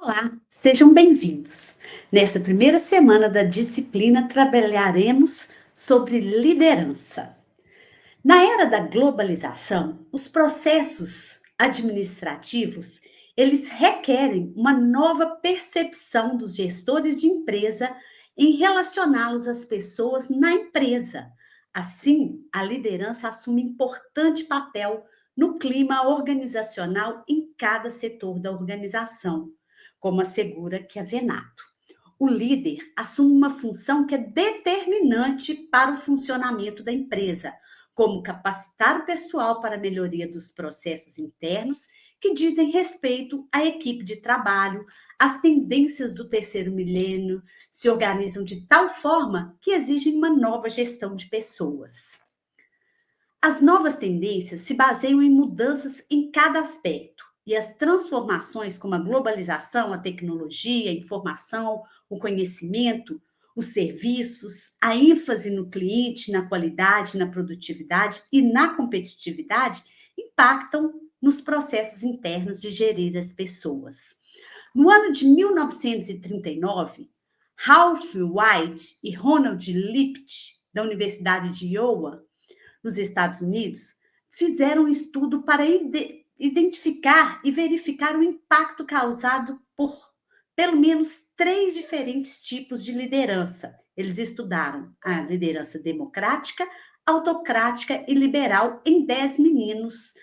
Olá, sejam bem-vindos. Nessa primeira semana da disciplina, trabalharemos sobre liderança. Na era da globalização, os processos administrativos, eles requerem uma nova percepção dos gestores de empresa em relacioná-los às pessoas na empresa. Assim, a liderança assume importante papel no clima organizacional em cada setor da organização, como assegura Chiavenato. O líder assume uma função que é determinante para o funcionamento da empresa, como capacitar o pessoal para a melhoria dos processos internos que dizem respeito à equipe de trabalho. As tendências do terceiro milênio se organizam de tal forma que exigem uma nova gestão de pessoas. As novas tendências se baseiam em mudanças em cada aspecto, e as transformações, como a globalização, a tecnologia, a informação, o conhecimento, os serviços, a ênfase no cliente, na qualidade, na produtividade e na competitividade, impactam nos processos internos de gerir as pessoas. No ano de 1939, Ralph White e Ronald Lippt, da Universidade de Iowa, nos Estados Unidos, fizeram um estudo para identificar e verificar o impacto causado por pelo menos três diferentes tipos de liderança. Eles estudaram a liderança democrática, autocrática e liberal em 10 meninos,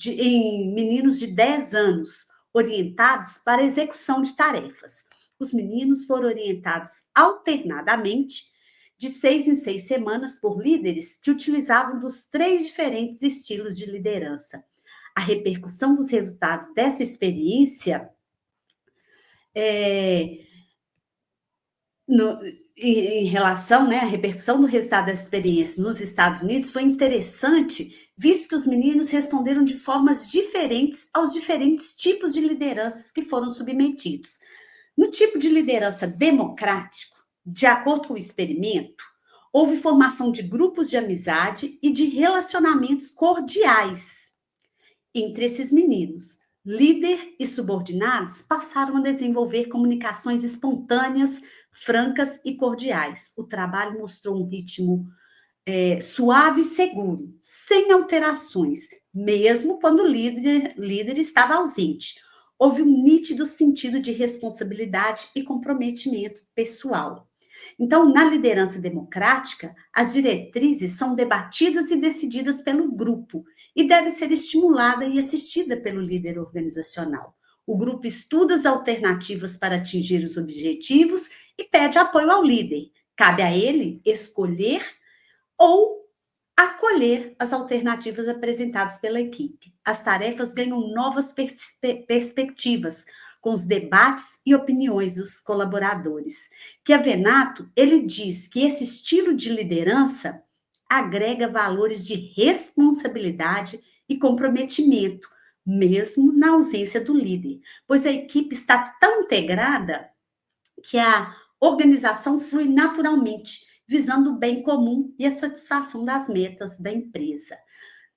em meninos de 10 anos, orientados para a execução de tarefas. Os meninos foram orientados alternadamente de 6 em 6 semanas por líderes que utilizavam dos três diferentes estilos de liderança. A repercussão dos resultados dessa experiência é, no, em relação, né, à repercussão do resultado dessa experiência nos Estados Unidos foi interessante, visto que os meninos responderam de formas diferentes aos diferentes tipos de lideranças que foram submetidos. No tipo de liderança democrático, de acordo com o experimento, houve formação de grupos de amizade e de relacionamentos cordiais entre esses meninos. Líder e subordinados passaram a desenvolver comunicações espontâneas, francas e cordiais. O trabalho mostrou um ritmo suave e seguro, sem alterações, mesmo quando o líder estava ausente. Houve um nítido sentido de responsabilidade e comprometimento pessoal. Então, na liderança democrática, as diretrizes são debatidas e decididas pelo grupo e deve ser estimulada e assistida pelo líder organizacional. O grupo estuda as alternativas para atingir os objetivos e pede apoio ao líder. Cabe a ele escolher ou acolher as alternativas apresentadas pela equipe. As tarefas ganham novas perspectivas com os debates e opiniões dos colaboradores. Chiavenato, ele diz que esse estilo de liderança agrega valores de responsabilidade e comprometimento, mesmo na ausência do líder, pois a equipe está tão integrada que a organização flui naturalmente, visando o bem comum e a satisfação das metas da empresa.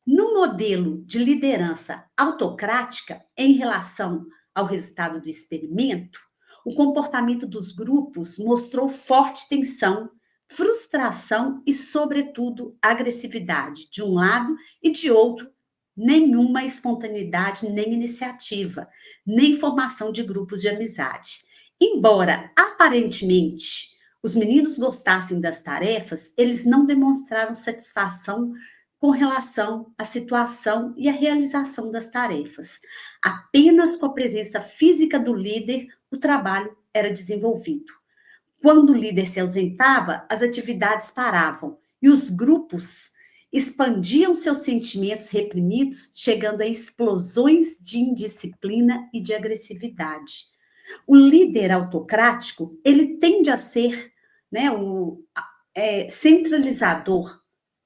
No modelo de liderança autocrática, em relação ao resultado do experimento, o comportamento dos grupos mostrou forte tensão, frustração e, sobretudo, agressividade, de um lado e de outro, nenhuma espontaneidade nem iniciativa, nem formação de grupos de amizade. Embora aparentemente os meninos gostassem das tarefas, eles não demonstraram satisfação com relação à situação e à realização das tarefas. Apenas com a presença física do líder, o trabalho era desenvolvido. Quando o líder se ausentava, as atividades paravam e os grupos expandiam seus sentimentos reprimidos, chegando a explosões de indisciplina e de agressividade. O líder autocrático, ele tende a ser, né, centralizador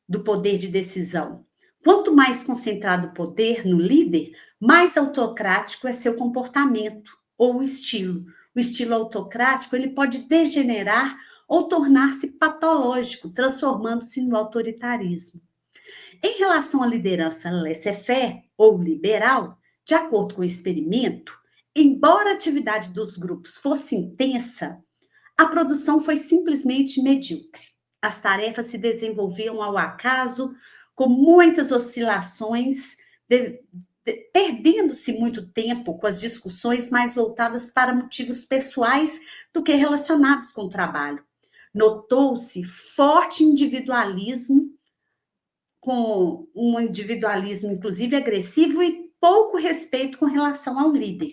do poder de decisão. Quanto mais concentrado o poder no líder, mais autocrático é seu comportamento ou o estilo. O estilo autocrático, ele pode degenerar ou tornar-se patológico, transformando-se no autoritarismo. Em relação à liderança laissez-faire ou liberal, de acordo com o experimento, Embora a atividade dos grupos fosse intensa, a produção foi simplesmente medíocre. As tarefas se desenvolviam ao acaso, com muitas oscilações, perdendo-se muito tempo com as discussões mais voltadas para motivos pessoais do que relacionados com o trabalho. Notou-se forte individualismo, com um individualismo, inclusive, agressivo e pouco respeito com relação ao líder.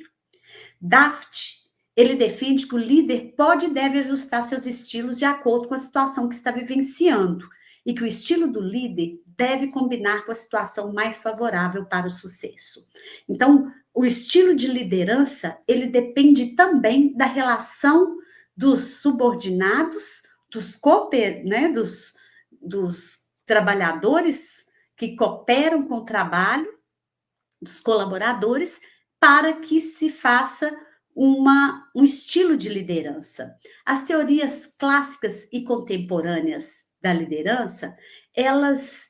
Daft, ele defende que o líder pode e deve ajustar seus estilos de acordo com a situação que está vivenciando e que o estilo do líder deve combinar com a situação mais favorável para o sucesso. Então, o estilo de liderança, ele depende também da relação dos subordinados, né, dos trabalhadores que cooperam com o trabalho, dos colaboradores, para que se faça um estilo de liderança. As teorias clássicas e contemporâneas da liderança, elas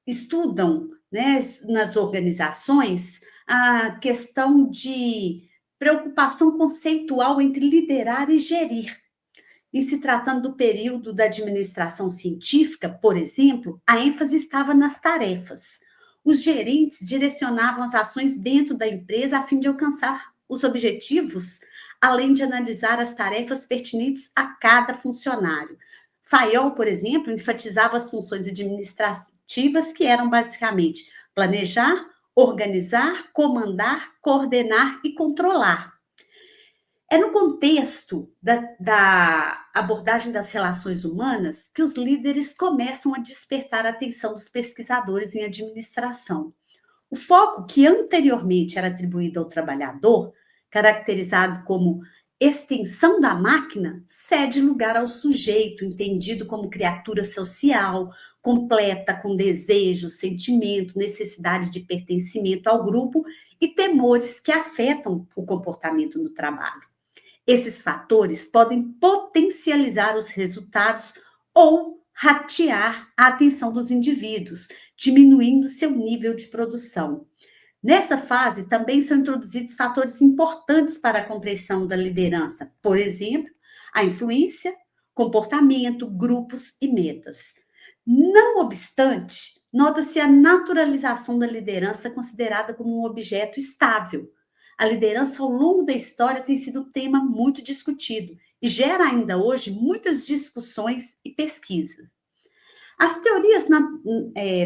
estudam, né, nas organizações a questão de preocupação conceitual entre liderar e gerir. Em se tratando do período da administração científica, por exemplo, a ênfase estava nas tarefas. Os gerentes direcionavam as ações dentro da empresa a fim de alcançar os objetivos, além de analisar as tarefas pertinentes a cada funcionário. Fayol, por exemplo, enfatizava as funções administrativas, que eram basicamente planejar, organizar, comandar, coordenar e controlar. É no contexto da abordagem das relações humanas que os líderes começam a despertar a atenção dos pesquisadores em administração. O foco que anteriormente era atribuído ao trabalhador, caracterizado como extensão da máquina, cede lugar ao sujeito, entendido como criatura social, completa, com desejo, sentimento, necessidade de pertencimento ao grupo e temores que afetam o comportamento no trabalho. Esses fatores podem potencializar os resultados ou ratear a atenção dos indivíduos, diminuindo seu nível de produção. Nessa fase, também são introduzidos fatores importantes para a compreensão da liderança, por exemplo, a influência, comportamento, grupos e metas. Não obstante, nota-se a naturalização da liderança considerada como um objeto estável. A liderança, ao longo da história, tem sido tema muito discutido e gera ainda hoje muitas discussões e pesquisas. As teorias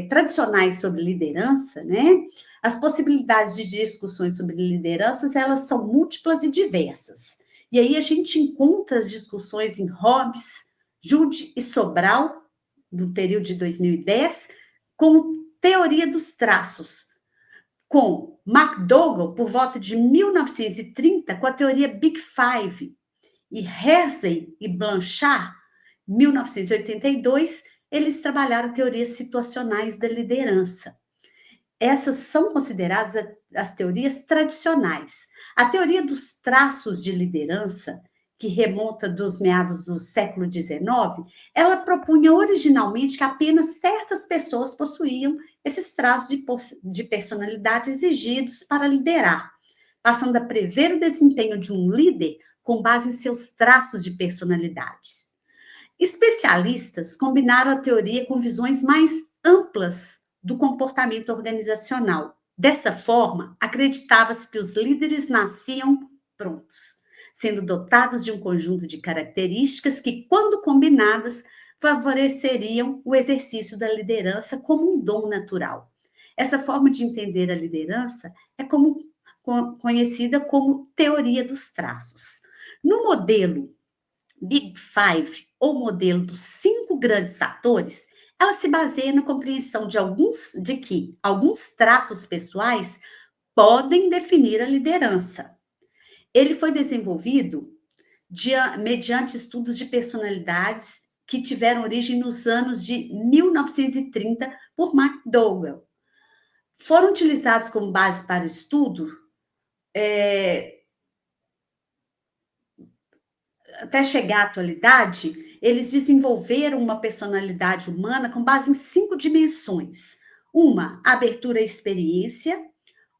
tradicionais sobre liderança, né? As possibilidades de discussões sobre lideranças, elas são múltiplas e diversas. E aí a gente encontra as discussões em Hobbes, Jude e Sobral, do período de 2010, com teoria dos traços, com McDougall, por volta de 1930, com a teoria Big Five, e Hersey e Blanchard, 1982, eles trabalharam teorias situacionais da liderança. Essas são consideradas as teorias tradicionais. A teoria dos traços de liderança, que remonta dos meados do século XIX, ela propunha originalmente que apenas certas pessoas possuíam esses traços de personalidade exigidos para liderar, passando a prever o desempenho de um líder com base em seus traços de personalidades. Especialistas combinaram a teoria com visões mais amplas do comportamento organizacional. Dessa forma, acreditava-se que os líderes nasciam prontos, sendo dotados de um conjunto de características que, quando combinadas, favoreceriam o exercício da liderança como um dom natural. Essa forma de entender a liderança é conhecida como teoria dos traços. No modelo Big Five, ou modelo dos 5 grandes fatores, ela se baseia na compreensão de que alguns traços pessoais podem definir a liderança. Ele foi desenvolvido mediante estudos de personalidades que tiveram origem nos anos de 1930 por McDougall. Foram utilizados como base para o estudo até chegar à atualidade, eles desenvolveram uma personalidade humana com base em 5 dimensões. Uma, abertura à experiência.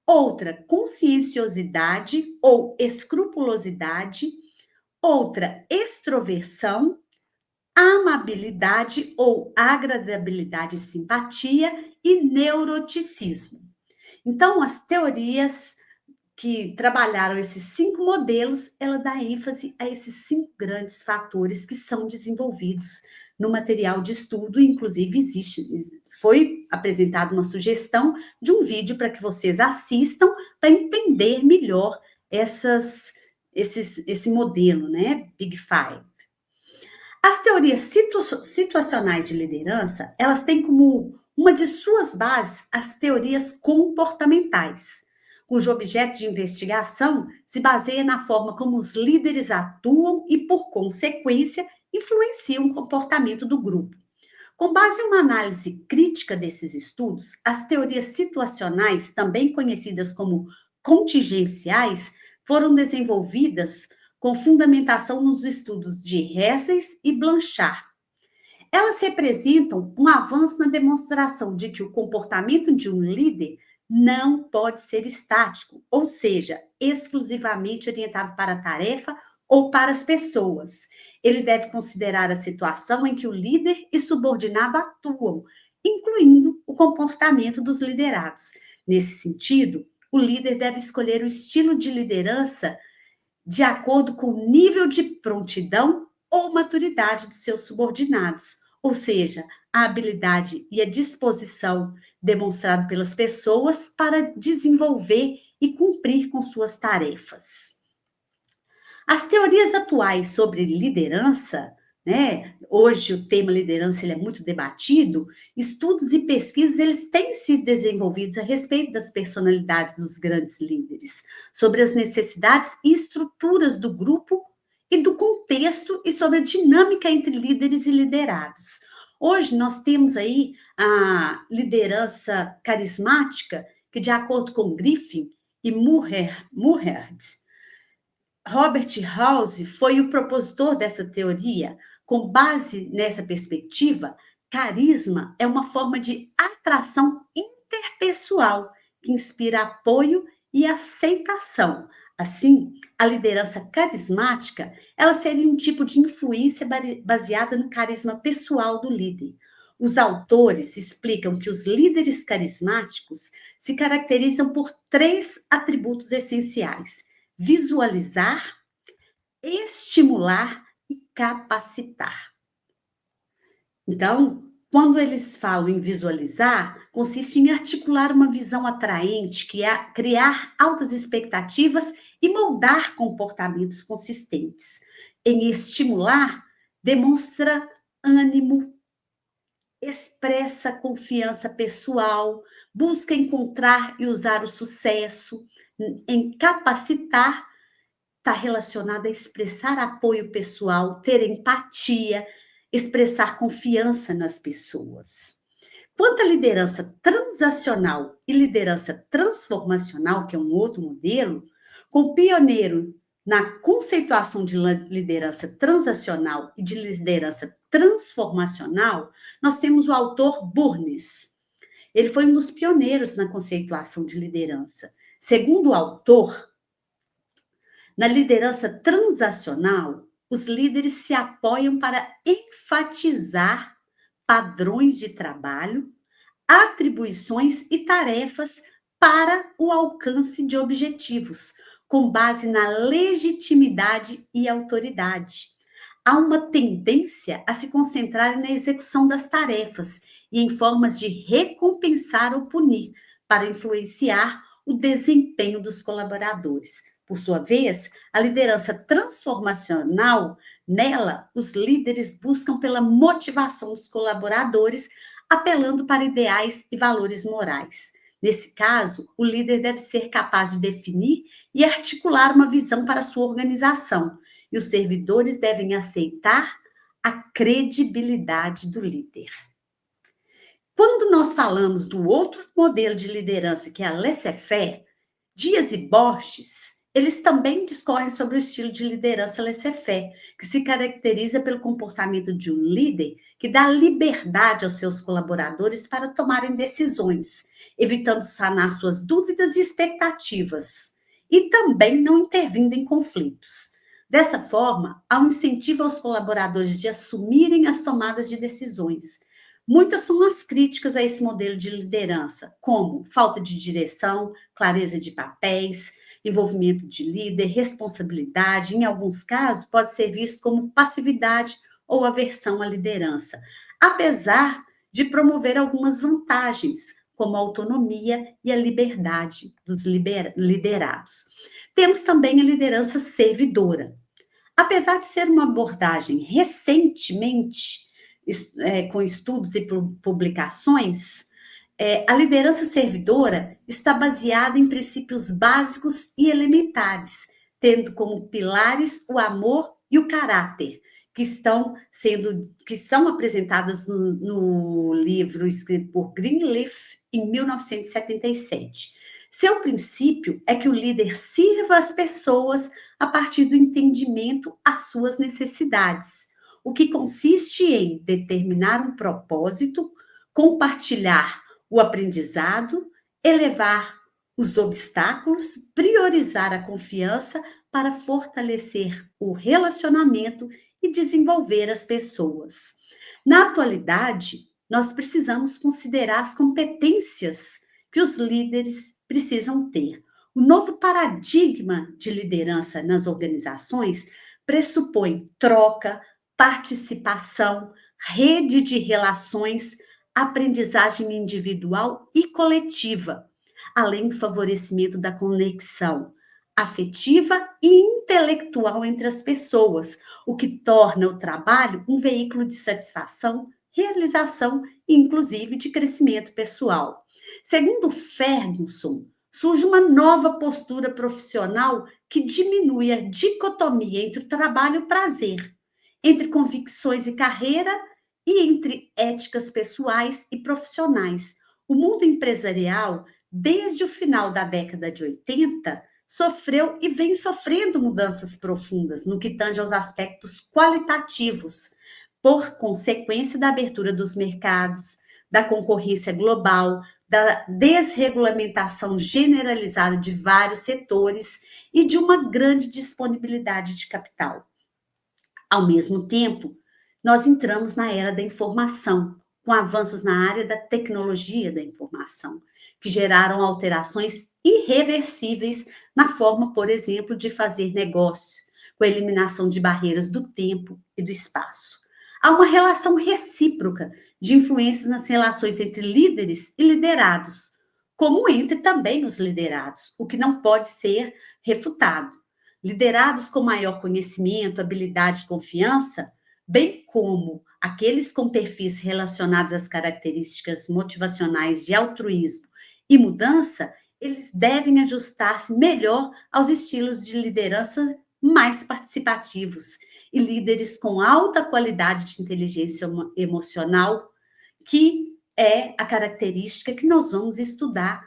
outra, conscienciosidade ou escrupulosidade, outra, extroversão, amabilidade ou agradabilidade e simpatia e neuroticismo. Então, as teorias que trabalharam esses 5 modelos, ela dá ênfase a esses 5 grandes fatores que são desenvolvidos no material de estudo, inclusive foi apresentada uma sugestão de um vídeo para que vocês assistam para entender melhor esse modelo, né? Big Five. As teorias situacionais de liderança, elas têm como uma de suas bases as teorias comportamentais, cujo objeto de investigação se baseia na forma como os líderes atuam e, por consequência, influenciam o comportamento do grupo. Com base em uma análise crítica desses estudos, as teorias situacionais, também conhecidas como contingenciais, foram desenvolvidas com fundamentação nos estudos de Hessens e Blanchard. Elas representam um avanço na demonstração de que o comportamento de um líder não pode ser estático, ou seja, exclusivamente orientado para a tarefa ou para as pessoas. Ele deve considerar a situação em que o líder e subordinado atuam, incluindo o comportamento dos liderados. Nesse sentido, o líder deve escolher o estilo de liderança de acordo com o nível de prontidão ou maturidade dos seus subordinados, ou seja, a habilidade e a disposição demonstrado pelas pessoas para desenvolver e cumprir com suas tarefas. As teorias atuais sobre liderança, né? Hoje o tema liderança ele é muito debatido. Estudos e pesquisas eles têm sido desenvolvidos a respeito das personalidades dos grandes líderes, sobre as necessidades e estruturas do grupo e do contexto e sobre a dinâmica entre líderes e liderados. Hoje nós temos aí a liderança carismática, que de acordo com Griffin e Murherd, Robert House foi o propositor dessa teoria. Com base nessa perspectiva, carisma é uma forma de atração interpessoal que inspira apoio e aceitação. Assim, a liderança carismática, ela seria um tipo de influência baseada no carisma pessoal do líder. Os autores explicam que os líderes carismáticos se caracterizam por 3 atributos essenciais: visualizar, estimular e capacitar. Então, quando eles falam em visualizar, consiste em articular uma visão atraente, criar altas expectativas e moldar comportamentos consistentes. Em estimular, demonstra ânimo, expressa confiança pessoal, busca encontrar e usar o sucesso. Em capacitar, está relacionada a expressar apoio pessoal, ter empatia, expressar confiança nas pessoas. Quanto à liderança transacional e liderança transformacional, que é um outro modelo, com pioneiro na conceituação de liderança transacional e de liderança transformacional, nós temos o autor Burns. Ele foi um dos pioneiros na conceituação de liderança. Segundo o autor, na liderança transacional, os líderes se apoiam para enfatizar padrões de trabalho, atribuições e tarefas para o alcance de objetivos, com base na legitimidade e autoridade. Há uma tendência a se concentrar na execução das tarefas e em formas de recompensar ou punir, para influenciar o desempenho dos colaboradores. Por sua vez, a liderança transformacional, nela, os líderes buscam pela motivação dos colaboradores, apelando para ideais e valores morais. Nesse caso, o líder deve ser capaz de definir e articular uma visão para sua organização, e os servidores devem aceitar a credibilidade do líder. Quando nós falamos do outro modelo de liderança, que é a laissez-faire, Dias e Borges, Eles também discorrem sobre o estilo de liderança laissez-faire, que se caracteriza pelo comportamento de um líder que dá liberdade aos seus colaboradores para tomarem decisões, evitando sanar suas dúvidas e expectativas, e também não intervindo em conflitos. Dessa forma, há um incentivo aos colaboradores de assumirem as tomadas de decisões. Muitas são as críticas a esse modelo de liderança, como falta de direção, clareza de papéis, envolvimento de líder, responsabilidade, em alguns casos, pode ser visto como passividade ou aversão à liderança, apesar de promover algumas vantagens, como a autonomia e a liberdade dos liderados. Temos também a liderança servidora. Apesar de ser uma abordagem recentemente, com estudos e publicações, a liderança servidora está baseada em princípios básicos e elementares, tendo como pilares o amor e o caráter, que são apresentadas no livro escrito por Greenleaf em 1977. Seu princípio é que o líder sirva as pessoas a partir do entendimento às suas necessidades, o que consiste em determinar um propósito, compartilhar o aprendizado, elevar os obstáculos, priorizar a confiança para fortalecer o relacionamento e desenvolver as pessoas. Na atualidade, nós precisamos considerar as competências que os líderes precisam ter. O novo paradigma de liderança nas organizações pressupõe troca, participação, rede de relações, aprendizagem individual e coletiva, além do favorecimento da conexão afetiva e intelectual entre as pessoas, o que torna o trabalho um veículo de satisfação, realização e, inclusive, de crescimento pessoal. Segundo Ferguson, surge uma nova postura profissional que diminui a dicotomia entre o trabalho e o prazer, entre convicções e carreira e entre éticas pessoais e profissionais. O mundo empresarial, desde o final da década de 80, sofreu e vem sofrendo mudanças profundas no que tange aos aspectos qualitativos, por consequência da abertura dos mercados, da concorrência global, da desregulamentação generalizada de vários setores e de uma grande disponibilidade de capital. Ao mesmo tempo, nós entramos na era da informação, com avanços na área da tecnologia da informação, que geraram alterações irreversíveis na forma, por exemplo, de fazer negócio, com a eliminação de barreiras do tempo e do espaço. Há uma relação recíproca de influências nas relações entre líderes e liderados, como entre também os liderados, o que não pode ser refutado. Liderados com maior conhecimento, habilidade e confiança, bem como aqueles com perfis relacionados às características motivacionais de altruísmo e mudança, eles devem ajustar-se melhor aos estilos de liderança mais participativos e líderes com alta qualidade de inteligência emocional, que é a característica que nós vamos estudar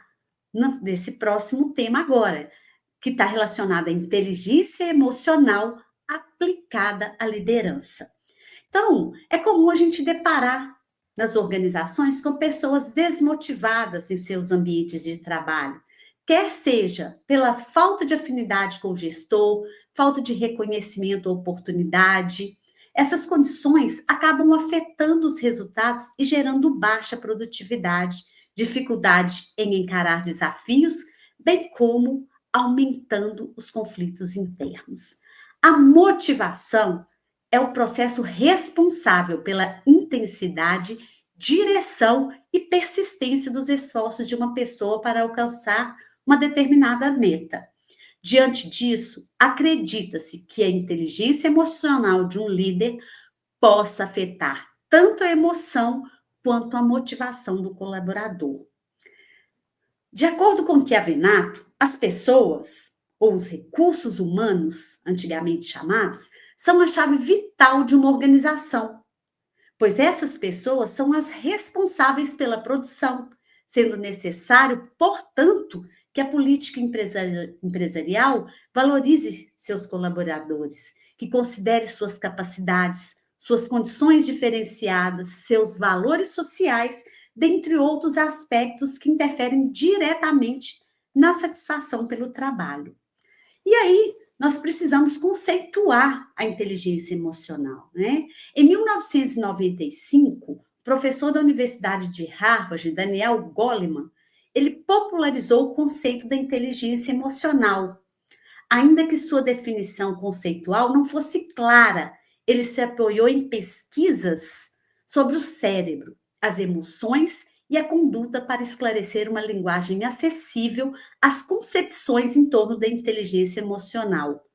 nesse próximo tema agora, que está relacionada à inteligência emocional aplicada à liderança. Então, é comum a gente deparar nas organizações com pessoas desmotivadas em seus ambientes de trabalho, quer seja pela falta de afinidade com o gestor, falta de reconhecimento ou oportunidade. Essas condições acabam afetando os resultados e gerando baixa produtividade, dificuldade em encarar desafios, bem como aumentando os conflitos internos. A motivação é o processo responsável pela intensidade, direção e persistência dos esforços de uma pessoa para alcançar uma determinada meta. Diante disso, acredita-se que a inteligência emocional de um líder possa afetar tanto a emoção quanto a motivação do colaborador. De acordo com Chiavenato, as pessoas, ou os recursos humanos, antigamente chamados, são a chave vital de uma organização, pois essas pessoas são as responsáveis pela produção, sendo necessário, portanto, que a política empresarial valorize seus colaboradores, que considere suas capacidades, suas condições diferenciadas, seus valores sociais, dentre outros aspectos que interferem diretamente na satisfação pelo trabalho. E aí, nós precisamos conceituar a inteligência emocional, né? Em 1995, o professor da Universidade de Harvard, Daniel Goleman, ele popularizou o conceito da inteligência emocional. Ainda que sua definição conceitual não fosse clara, ele se apoiou em pesquisas sobre o cérebro, as emoções e a conduta para esclarecer uma linguagem acessível às concepções em torno da inteligência emocional,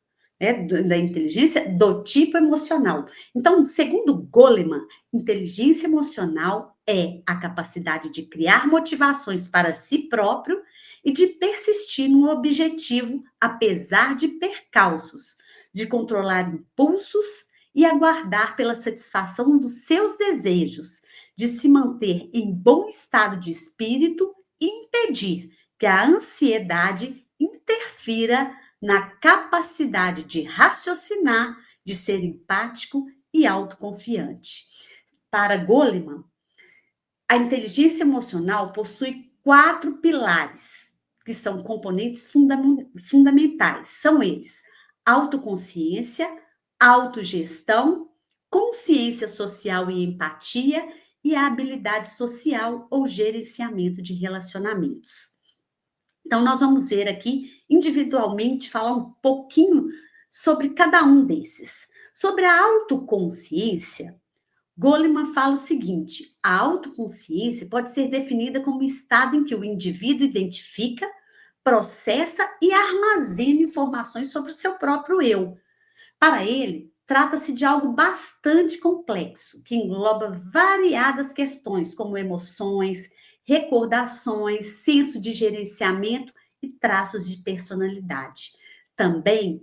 né, da inteligência do tipo emocional. Então, segundo Goleman, inteligência emocional é a capacidade de criar motivações para si próprio e de persistir no objetivo, apesar de percalços, de controlar impulsos e aguardar pela satisfação dos seus desejos, de se manter em bom estado de espírito e impedir que a ansiedade interfira na capacidade de raciocinar, de ser empático e autoconfiante. Para Goleman, a inteligência emocional possui 4 pilares, que são componentes fundamentais. São eles: autoconsciência, autogestão, consciência social e empatia e a habilidade social ou gerenciamento de relacionamentos. Então, nós vamos ver aqui individualmente, falar um pouquinho sobre cada um desses. Sobre a autoconsciência, Goleman fala o seguinte: a autoconsciência pode ser definida como um estado em que o indivíduo identifica, processa e armazena informações sobre o seu próprio eu. Para ele, trata-se de algo bastante complexo, que engloba variadas questões, como emoções, recordações, senso de gerenciamento e traços de personalidade. Também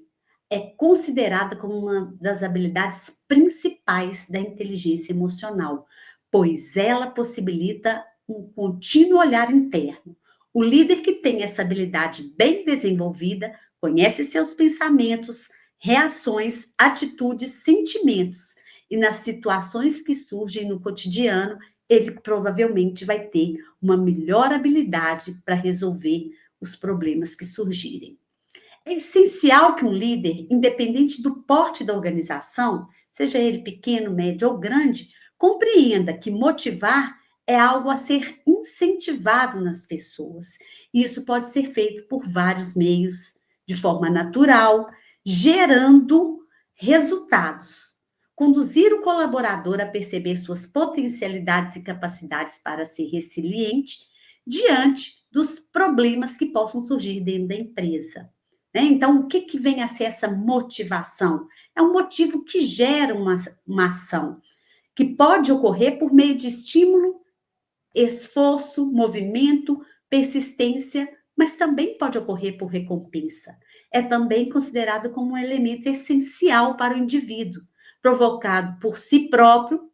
é considerada como uma das habilidades principais da inteligência emocional, pois ela possibilita um contínuo olhar interno. O líder que tem essa habilidade bem desenvolvida conhece seus pensamentos, reações, atitudes, sentimentos, e nas situações que surgem no cotidiano, ele provavelmente vai ter uma melhor habilidade para resolver os problemas que surgirem. É essencial que um líder, independente do porte da organização, seja ele pequeno, médio ou grande, compreenda que motivar é algo a ser incentivado nas pessoas. E isso pode ser feito por vários meios, de forma natural, gerando resultados. Conduzir o colaborador a perceber suas potencialidades e capacidades para ser resiliente diante dos problemas que possam surgir dentro da empresa. Né? Então, o que vem a ser essa motivação? É um motivo que gera uma ação, que pode ocorrer por meio de estímulo, esforço, movimento, persistência, mas também pode ocorrer por recompensa. É também considerado como um elemento essencial para o indivíduo, provocado por si próprio,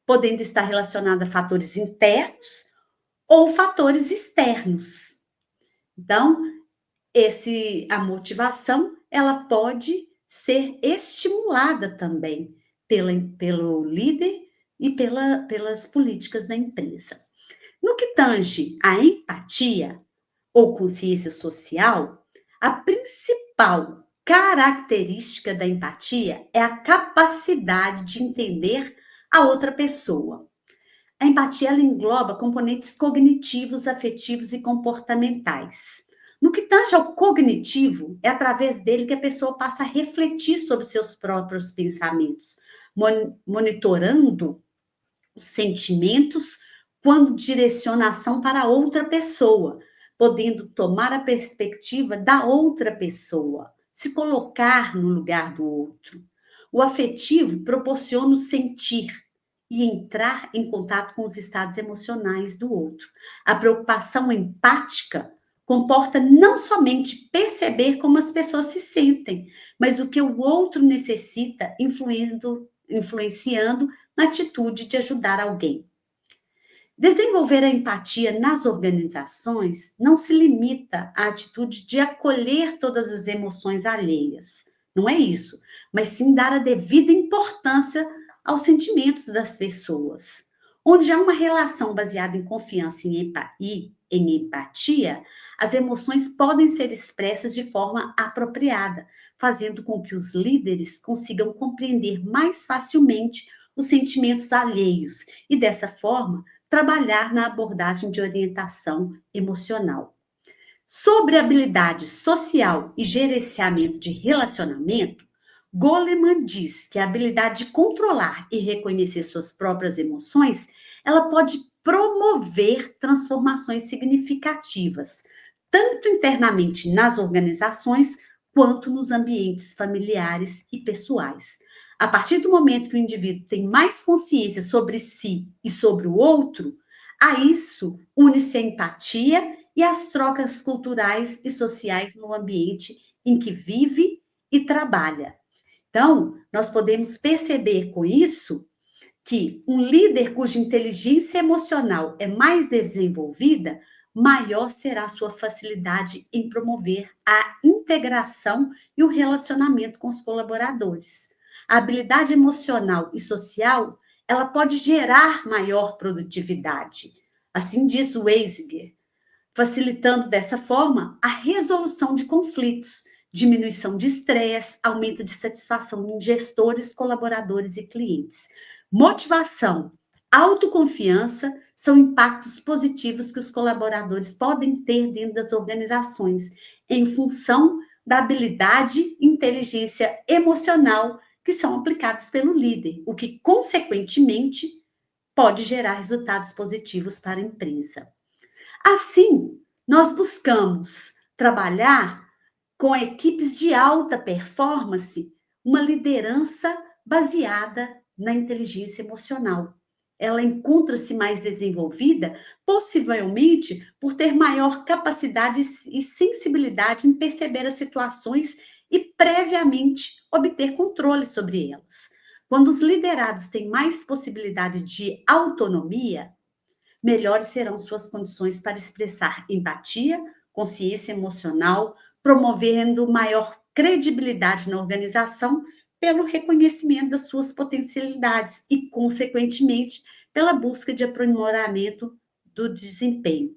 podendo estar relacionado a fatores internos ou fatores externos. Então, a motivação, ela pode ser estimulada também pelo líder e pelas políticas da empresa. No que tange à empatia ou consciência social, a principal característica da empatia é a capacidade de entender a outra pessoa. A empatia ela engloba componentes cognitivos, afetivos e comportamentais. No que tange ao cognitivo, é através dele que a pessoa passa a refletir sobre seus próprios pensamentos, monitorando os sentimentos quando direciona a ação para outra pessoa, podendo tomar a perspectiva da outra pessoa, se colocar no lugar do outro. O afetivo proporciona o sentir e entrar em contato com os estados emocionais do outro. A preocupação empática comporta não somente perceber como as pessoas se sentem, mas o que o outro necessita, influenciando na atitude de ajudar alguém. Desenvolver a empatia nas organizações não se limita à atitude de acolher todas as emoções alheias, não é isso, mas sim dar a devida importância aos sentimentos das pessoas. Onde há uma relação baseada em confiança e em empatia, as emoções podem ser expressas de forma apropriada, fazendo com que os líderes consigam compreender mais facilmente os sentimentos alheios e, dessa forma, trabalhar na abordagem de orientação emocional. Sobre habilidade social e gerenciamento de relacionamento, Goleman diz que a habilidade de controlar e reconhecer suas próprias emoções, ela pode promover transformações significativas, tanto internamente nas organizações quanto nos ambientes familiares e pessoais. A partir do momento que o indivíduo tem mais consciência sobre si e sobre o outro, a isso une-se a empatia e as trocas culturais e sociais no ambiente em que vive e trabalha. Então, nós podemos perceber com isso que um líder cuja inteligência emocional é mais desenvolvida, maior será a sua facilidade em promover a integração e o relacionamento com os colaboradores. A habilidade emocional e social, ela pode gerar maior produtividade. Assim diz o Weisinger, facilitando dessa forma a resolução de conflitos, diminuição de estresse, aumento de satisfação em gestores, colaboradores e clientes. Motivação, autoconfiança são impactos positivos que os colaboradores podem ter dentro das organizações, em função da habilidade e inteligência emocional que são aplicados pelo líder, o que, consequentemente, pode gerar resultados positivos para a empresa. Assim, nós buscamos trabalhar com equipes de alta performance, uma liderança baseada na inteligência emocional. Ela encontra-se mais desenvolvida, possivelmente por ter maior capacidade e sensibilidade em perceber as situações e previamente obter controle sobre elas. Quando os liderados têm mais possibilidade de autonomia, melhores serão suas condições para expressar empatia, consciência emocional, promovendo maior credibilidade na organização pelo reconhecimento das suas potencialidades e, consequentemente, pela busca de aprimoramento do desempenho.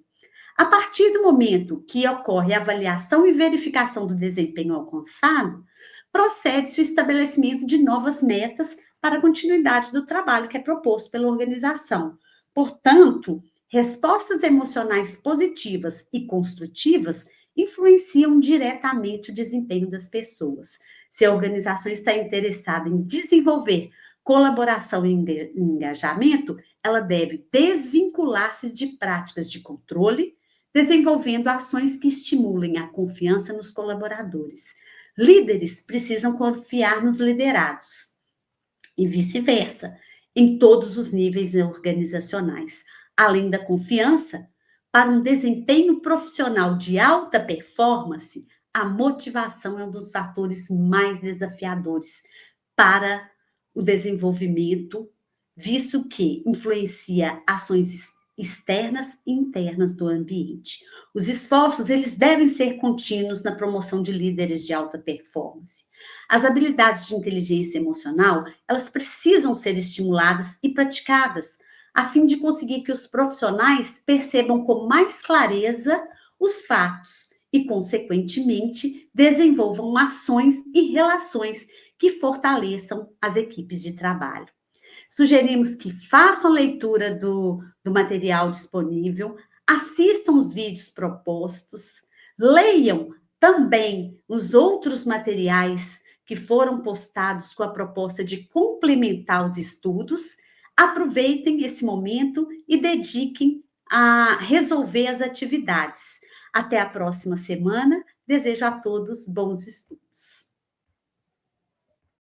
A partir do momento que ocorre a avaliação e verificação do desempenho alcançado, procede-se o estabelecimento de novas metas para a continuidade do trabalho que é proposto pela organização. Portanto, respostas emocionais positivas e construtivas influenciam diretamente o desempenho das pessoas. Se a organização está interessada em desenvolver colaboração e engajamento, ela deve desvincular-se de práticas de controle, desenvolvendo ações que estimulem a confiança nos colaboradores. Líderes precisam confiar nos liderados e vice-versa, em todos os níveis organizacionais. Além da confiança, para um desempenho profissional de alta performance, a motivação é um dos fatores mais desafiadores para o desenvolvimento, visto que influencia ações externas e internas do ambiente. Os esforços, eles devem ser contínuos na promoção de líderes de alta performance. As habilidades de inteligência emocional, elas precisam ser estimuladas e praticadas, a fim de conseguir que os profissionais percebam com mais clareza os fatos e, consequentemente, desenvolvam ações e relações que fortaleçam as equipes de trabalho. Sugerimos que façam a leitura do material disponível, assistam os vídeos propostos, leiam também os outros materiais que foram postados com a proposta de complementar os estudos. Aproveitem esse momento e dediquem a resolver as atividades. Até a próxima semana. Desejo a todos bons estudos.